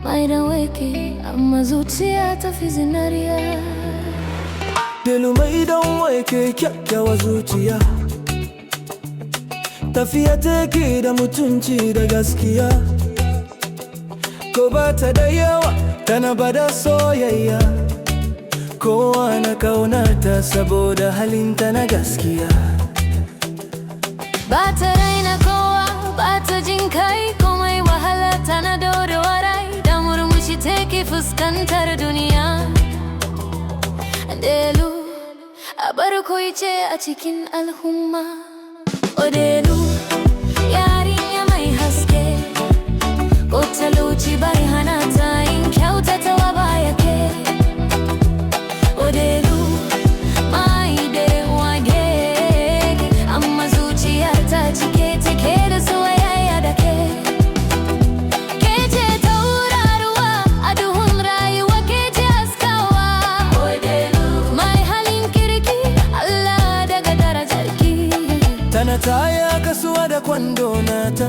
mai daweke amma zuciya ta fi zinariya. Delu mai daweke kyakkyawa zuciya, tafiya take da mutunci da gaskiya. Ko ba ta da yawa tana bada soyayya, kowa na kaunarta saboda halinta na gaskiya. Ba ta raina kowa, ba ta jin kai komai wahala, tana dorewa rai da murmushi take fuskantar duniya. Delu abar koyi ce a cikin al'umma. O Delu yarinya mai haske, ko talauci bai hana ta yin kyautatawa ba yake. O Delu mai da wage, amma zuciyar ta cike take da soyayya da ke. Ke ce tauraruwa a duhun rayuwa, ke ce haskawa. O Delu mai halin kirki, Allah daga darajarki. Tana taya kasuwa da kwando nata,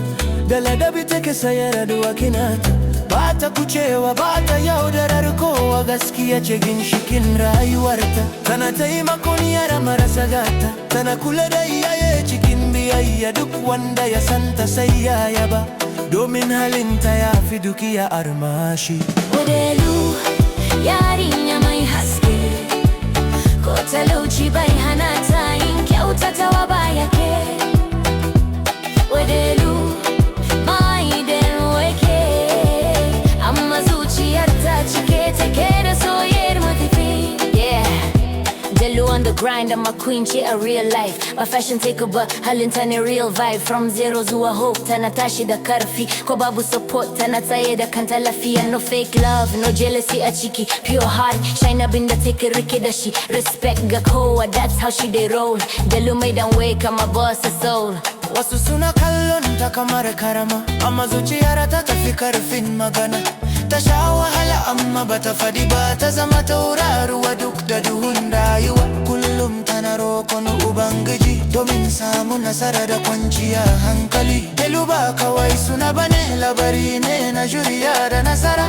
da ladabi take sayar da wakinata. Ba ta kucewa, ba ta yaudarar kowa, gaskiya ce ginshikin rayuwarta. Tana taimakon yara marasa gata, tana kula da iyaye cikin biyayya. Duk wanda ya santa sai ya yaba, domin halinta ya fi dukiya armashi. O Delu yarinya mai haske, ko talauci bai hana ta yin kyautatawa ba yake. O Delu mai da wake, amma zuciyar ta cike take da soyayyar matafi. Yeah, Delu on the grind, I'm a queen, she a real life. Ba fashion take ba, halinta ne real vibe. From zero zuwa hope, tana tashi da karfi. Ko babu support, tana tsaye da kanta lafiya. No fake love, no jealousy a ciki. Pure heart, shine abinda take rike da shi. Respect ga kowa, that's how she dey roll. Delu mai dan wake, I'm a boss of soul. Wasu suna kallon ta kamar karama, amma zuciyar ta tafi karfin magana. Ta sha wahala amma bata fadi ba, ta zama tauraruwa duk da duhun rayuwa. Kullum tana roƙon Ubangiji domin samu nasara da kwanciyar hankali. Delu ba kawai suna bane, labari ne na juriya da nasara.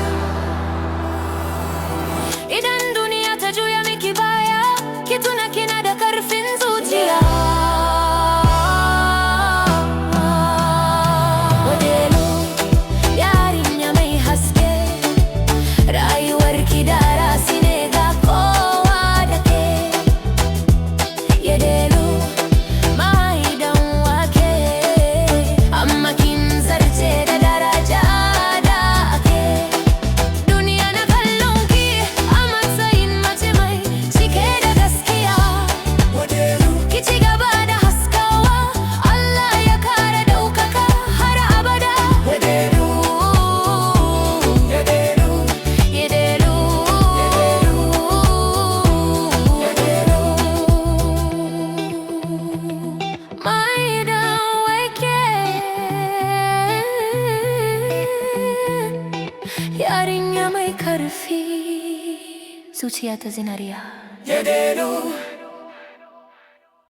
Idan duniya ta juya miki baya, ki tuna kina da karfin zuciya. O Delu yarinya mai haske, rayuwarki darasi ne ga kowa da ke. Ya Delu mai dan wake, amma kin zarce da daraja da ake. Duniya na kallon ki a matsayin mace mai cike da gaskiya. O Delu Ki ci gaba da haskawa, Allah ya kare daukaka har abada. Ya Delu, ya Delu, Ya Delu, ya Delu. mai dan wake, yarinya mai karfi, zuciya ta zinariya. Ya Delu.